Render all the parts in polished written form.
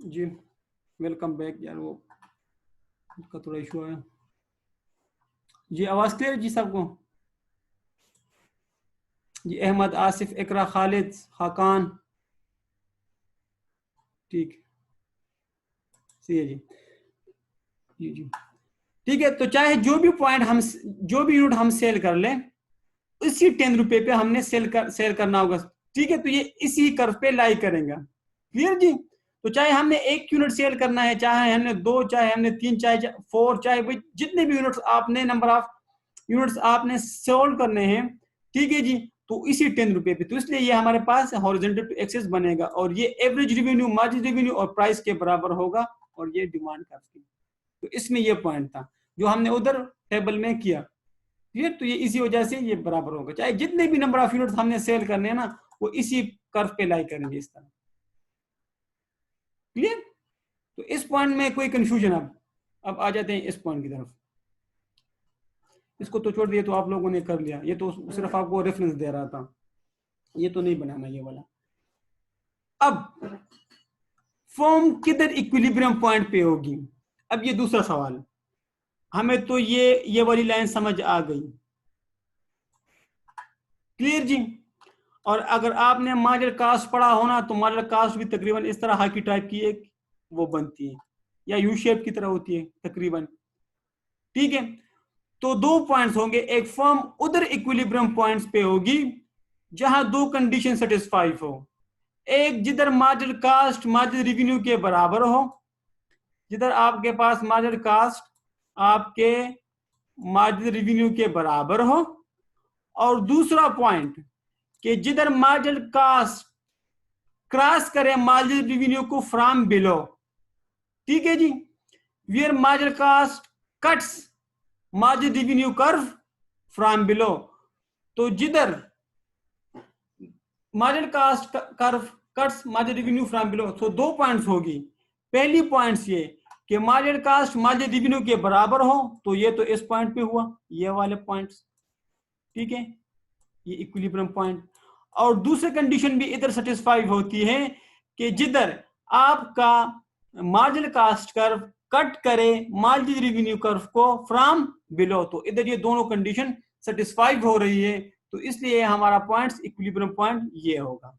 जी welcome back यार, वो का थोड़ा इशू है। जी आवाज़ क्लियर जी सबको? जी अहमद, आसिफ, इकरा, खालिद, खाकान, ठीक सही है जी। जी जी ठीक है। तो चाहे जो भी पॉइंट हम, जो भी यूनिट हम सेल कर लें, इसी 10 रुपए पे हमने सेल करना होगा। ठीक है, तो ये इसी कर्व पे लाई करेंगे। क्लियर जी? तो चाहे हमने 1 यूनिट सेल करना है, चाहे हमने 2, चाहे हमने 3, चाहे 4, चाहे भाई जितने भी यूनिट्स आपने, नंबर ऑफ यूनिट्स आपने सोल्व करने हैं, ठीक है जी, तो इसी 10 रुपए पे। तो इसलिए ये हमारे पास हॉरिजॉन्टल टू एक्सिस बनेगा, और ये एवरेज रेवेन्यू, मार्जिन रेवेन्यू और प्राइस के बराबर होगा, और ये डिमांड कर्व की। तो इसमें ये पॉइंट था जो हमने उधर टेबल में किया। क्लियर? तो ये इसी वजह से ये बराबर होगा, चाहे जितने भी नंबर ऑफ यूनिट्स हमने सेल करने हैं ना, वो इसी कर्व पे लाई करेंगे इस तरह। क्लियर? तो इस पॉइंट में कोई कंफ्यूजन? अब आ जाते हैं इस पॉइंट की तरफ। इसको तो छोड़ दिए, तो आप लोगों ने कर लिया, ये तो सिर्फ आपको रेफरेंस दे रहा था, ये तो नहीं बनाना ये वाला। अब फॉर्म किधर इक्विलिब्रियम पॉइंट पे होगी? अब ये दूसरा सवाल। हमें तो ये वाली लाइन समझ आ गई। क्लियर जी? और अगर आपने मार्जिनल कास्ट पढ़ा हो ना, तो मार्जिनल कास्ट भी तकरीबन इस तरह हाकी टाइप की एक वो बनती है, या यू शेप की तरह होती है तकरीबन। ठीक है, तो 2 पॉइंट्स होंगे। एक फर्म उधर इक्विलिब्रियम पॉइंट्स पे होगी जहां 2 कंडीशन सेटिस्फाई हो। एक जिधर मार्जिनल कास्ट मार्जिनल रेवेन्यू के बराबर हो, जिधर आपके पास मार्जिनल कास्ट आपके मार्जिनल रेवेन्यू के बराबर हो, और दूसरा पॉइंट कि जिधर मार्जिनल कास्ट क्रॉस करे मार्जिनल रेवेन्यू को फ्रॉम बिलो। ठीक है जी, where marginal cost cuts marginal revenue curve from below. तो जिधर marginal cost curve cuts marginal revenue from below, तो 2 पॉइंट्स होगी। पहली पॉइंट्स ये कि मार्जिनल कास्ट मार्जिनल रेवेन्यू के बराबर हो, तो ये तो इस पॉइंट पे हुआ, ये वाले पॉइंट्स। ठीक है, ये इक्विलिब्रियम पॉइंट। और दूसरी कंडीशन भी इधर सेटिस्फाई होती है कि जिधर आपका मार्जिनल कास्ट कर्व कट करे मार्जिनल रेवेन्यू कर्व को फ्रॉम बिलो, तो इधर ये दोनों कंडीशन सेटिस्फाई हो रही है, तो इसलिए हमारा पॉइंट इक्विलिब्रियम पॉइंट ये होगा।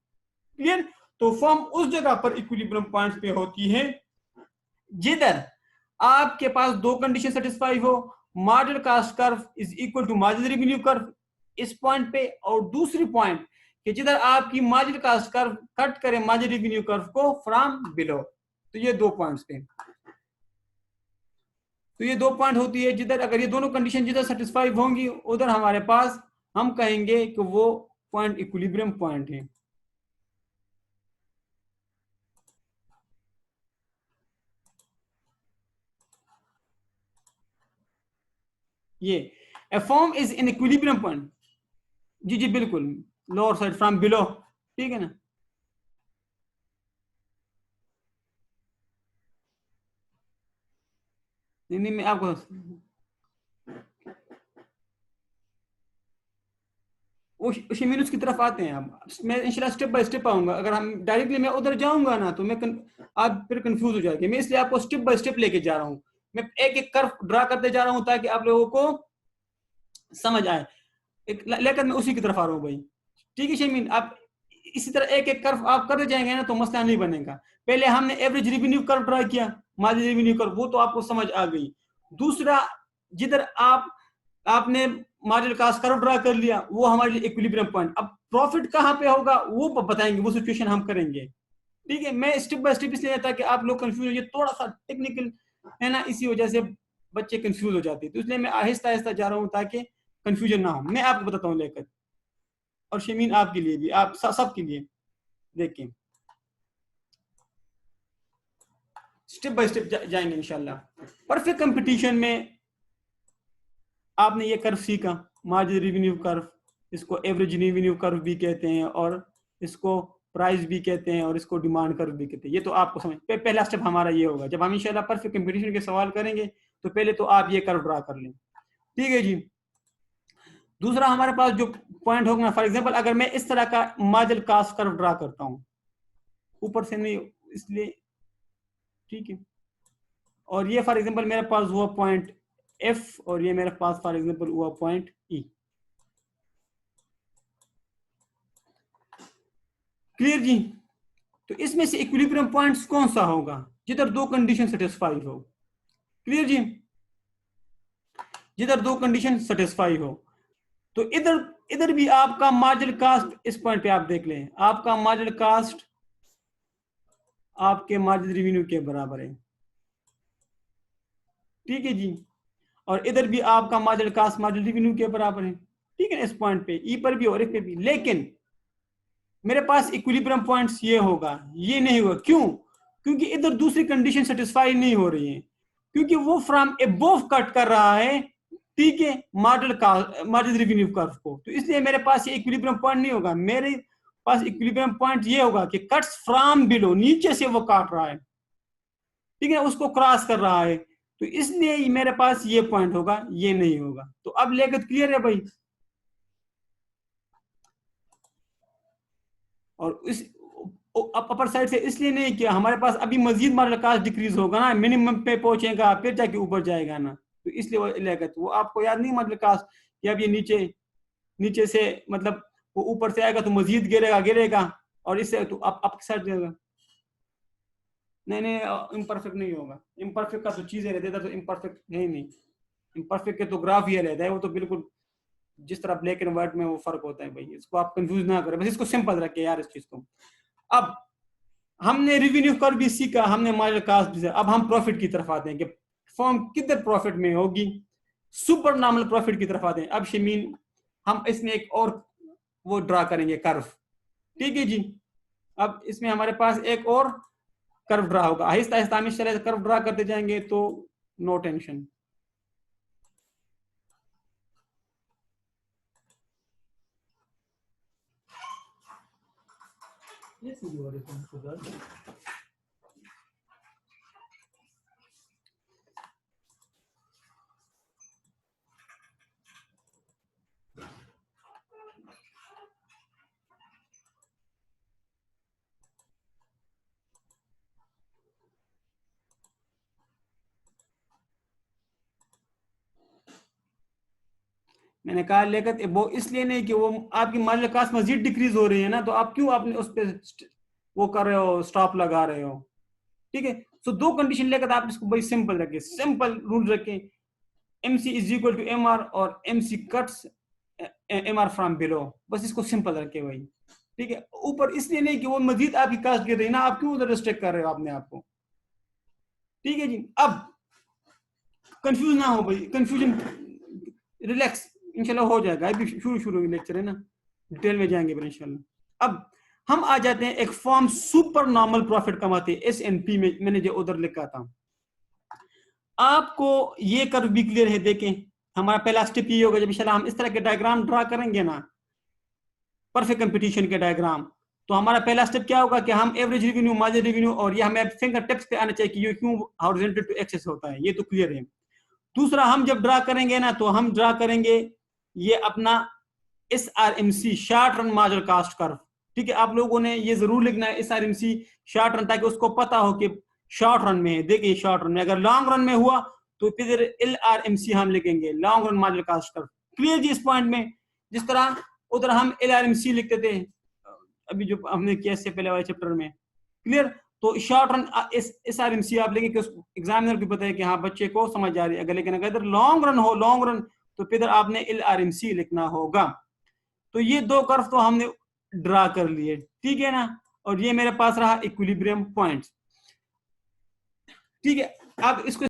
क्लियर? तो फॉर्म उस जगह पर इक्विलिब्रियम पॉइंट पे होती है जिधर आपके पास 2 कंडीशन सेटिस्फाई हो, marginal cost curve is equal to marginal revenue curve इस पॉइंट पे, और दूसरी पॉइंट कि जिधर आपकी मार्जिनल कास्ट कर्व कट करे मार्जिनल रेवेन्यू कर्व को फ्रॉम बिलो। तो ये 2 पॉइंट्स पे, तो ये 2 पॉइंट होती है जिधर, अगर ये दोनों कंडीशन जिधर सेटिस्फाई होंगी, उधर हमारे पास हम कहेंगे कि वो पॉइंट इक्विलिब्रियम पॉइंट है। ये a form is in equilibrium point. जी जी बिल्कुल, लोअर साइड फ्रॉम बिलो। ठीक है ना? नहीं मैं आपको उसी मीनस की तरफ आते हैं। अब मैं इंशाल्लाह स्टेप बाय स्टेप आऊंगा। अगर हम डायरेक्टली मैं उधर जाऊंगा ना, तो आप फिर कंफ्यूज हो जाएंगे। मैं इसलिए आपको स्टेप बाय स्टेप लेके जा रहा हूँ। मैं एक एक कर्व ड्रा करते जा रहा हूँ ताकि आप लोगों को समझ आए। लेकर मैं उसी की तरफ आ रहा हूँ भाई। ठीक है शमीन, आप इसी तरह एक एक कर्व आप करते जाएंगे ना, तो मसला नहीं बनेगा। पहले हमने एवरेज रेवेन्यू कर्व ड्रा किया, मार्जिनल रेवेन्यू कर्व, वो तो आपको समझ आ गई। दूसरा, जिधर आपने मार्जिनल कास्ट कर्व ड्रा कर लिया, वो हमारे लिए इक्विलिब्रियम पॉइंट। अब प्रॉफिट कहां पे होगा वो बताएंगे, वो सिचुएशन हम करेंगे। ठीक है, मैं स्टेप बाय स्टेप इसलिए ताकि आप लोग कंफ्यूज हो, ये थोड़ा सा टेक्निकल है ना, इसी वजह से बच्चे कंफ्यूज हो जाते हैं। तो इसलिए मैं आहिस्ता आहिस्ता जा रहा हूँ ताकि कंफ्यूजन ना हो। मैं आपको बताता हूँ लेकर, और शमीन आपके लिए भी, आप सब के लिए। देखें, स्टेप बाय स्टेप जाएंगे इंशाल्लाह। परफेक्ट कंपटीशन में आपने ये कर्व सीखा, मार्जिनल रेवेन्यू कर्व, इसको एवरेज रेवेन्यू कर्व भी कहते हैं, और इसको प्राइस भी कहते हैं, और इसको डिमांड कर्व भी कहते हैं। ये तो आपको समझ, पहला स्टेप हमारा ये होगा। जब हम इंशाल्लाह परफेक्ट कंपटीशन के सवाल करेंगे, तो पहले तो आप ये कर्व ड्रा कर लें। ठीक है जी। दूसरा हमारे पास जो पॉइंट होगा, फॉर एग्जांपल अगर मैं इस तरह का मार्जिनल कास्ट कर्व ड्रा करता हूं, ऊपर से नहीं, इसलिए ठीक है। और ये फॉर एग्जांपल मेरे पास हुआ पॉइंट एफ और ये मेरे पास फॉर एग्जांपल हुआ पॉइंट ई। क्लियर जी? तो इसमें से इक्विलिब्रियम पॉइंट्स कौन सा होगा? जिधर दो कंडीशन सेटिस्फाई हो। क्लियर जी? जिधर दो कंडीशन सेटिस्फाई हो। तो इधर इधर भी आपका मार्जिनल कास्ट, इस पॉइंट पे आप देख लें, आपका मार्जिनल कास्ट आपके मार्जिनल रेवेन्यू के बराबर है। ठीक है जी। और इधर भी आपका मार्जिनल कास्ट मार्जिनल रेवेन्यू के बराबर है। ठीक है, इस पॉइंट पे ई पर भी और इस पे भी। लेकिन मेरे पास इक्विलिब्रियम पॉइंट्स ये होगा, ये नहीं होगा। क्यों? क्योंकि इधर दूसरी कंडीशन सेटिस्फाई नहीं हो रही है, क्योंकि वो फ्रॉम अबोव कट कर रहा है। ठीक है, मार्जिनल रेवेन्यू कर्व को। तो इसलिए मेरे पास ये इक्विलिब्रियम पॉइंट नहीं होगा। मेरे पास इक्विलिब्रियम पॉइंट ये होगा कि कट्स फ्रॉम बिलो, नीचे से वो काट रहा है, ठीक है, उसको क्रॉस कर रहा है। तो इसलिए मेरे पास ये पॉइंट होगा, ये नहीं होगा। तो अब लेकर क्लियर है भाई? और इस अपर साइड से इसलिए नहीं किया, हमारे पास अभी मजीद मार्जिनल कास्ट डिक्रीज होगा ना, मिनिमम पे पहुंचेगा फिर जाके ऊपर जाएगा ना। तो इसलिए वो लागत, वो आपको याद नहीं मार्जिनल कास्ट कि अब ये नीचे से मतलब वो ऊपर से आएगा तो मजीद गिरेगा और इससे तो अप साइड जाएगा। नहीं, इम्परफेक्ट नहीं होगा। इम्परफेक्ट का तो चीजें रहती है, तो इम्परफेक्ट नहीं, इम्परफेक्ट के तो ग्राफ ये रहता है, वो तो बिल्कुल जिस तरह ब्लैक एंड व्हाइट में वो फर्क होता है भाई। इसको आप कंफ्यूज ना करें, बस इसको सिंपल रखें यार इस चीज को। अब हमने रेवेन्यू कर भी सीखा, हमने मार्जिनल कास्ट भी सीखा। अब हम प्रॉफिट की तरफ आते हैं कि फर्म किधर प्रॉफिट में होगी। सुपर नॉमिनल प्रॉफिट की तरफ आते हैं। अब शमीन हम इसमें एक और वो ड्रा करेंगे कर्व। ठीक है जी। अब इसमें हमारे पास एक और कर्व ड्रा होगा। आहिस्ता आहिस्ता हम इस तरह से कर्व ड्रा करते जाएंगे, तो नो टेंशन। मैंने कहा लेकिन वो इसलिए नहीं कि वो आपकी मार्जिनल कास्ट मजीद डिक्रीज हो रही है ना, तो आप क्यों आपने उस पर वो कर रहे हो, स्टॉप लगा रहे हो। ठीक है, तो दो कंडीशन लेकर आप इसको भाई सिंपल रखें, सिंपल रूल रखें। MC is equal to MR और MC cuts MR from below. बस इसको सिंपल रखे भाई। ठीक है, ऊपर इसलिए नहीं कि वो मजीद आपकी कास्ट गिर रही है ना, आप क्यों उधर रिस्ट्रिक्ट कर रहे हो अपने आप को। ठीक है जी। अब कंफ्यूज ना हो भाई, कंफ्यूजन रिलैक्स, इंशाल्लाह हो जाएगा। अभी शुरू लेक्चर है ना, डिटेल में जाएंगे फिर इंशाल्लाह। अब हम आ जाते हैं एक फॉर्म सुपर नॉर्मल प्रॉफिट कमाते हैं, SNP में मैंने जो उधर लिखा था। आपको ये कर्व भी क्लियर है? देखें, हमारा पहला स्टेप ये होगा, जब इंशाल्लाह हम इस तरह के डायग्राम ड्रा करेंगे ना, परफेक्ट कंपटीशन के डायग्राम, तो हमारा पहला स्टेप क्या होगा कि हम एवरेज रेवेन्यू, मार्जिनल रेवेन्यू, और ये हमें फिंगर टिप्स पे आना चाहिए कि ये क्यों हॉरिजॉन्टल टू एक्सिस होता है, ये तो क्लियर है। दूसरा, हम जब ड्रा करेंगे ना, तो हम ड्रा करेंगे ये अपना SRMC, short run marginal cost curve. ठीक है, आप लोगों ने ये जरूर लिखना है SRMC शॉर्ट रन, ताकि उसको पता हो कि शॉर्ट रन में है। देखिए शॉर्ट रन में, अगर लॉन्ग रन में हुआ तो फिर LRMC हम लिखेंगे, long run marginal cost curve. Clear जी? इस पॉइंट में जिस तरह उधर हम LRMC लिखते थे अभी जो हमने किया इससे पहले वाले चैप्टर में। क्लियर? तो शॉर्ट रन SRMC आप लेंगे कि एग्जामिनर को पता है कि हाँ बच्चे को समझ आ रही है। अगर लेकिन अगर लॉन्ग रन हो, लॉन्ग रन, तो फिर आपने LRMC लिखना होगा। तो ये दो कर्व तो हमने ड्रा कर लिए, ठीक है ना। और ये मेरे पास रहा इक्विलिब्रियम पॉइंट्स। ठीक है, अब इसको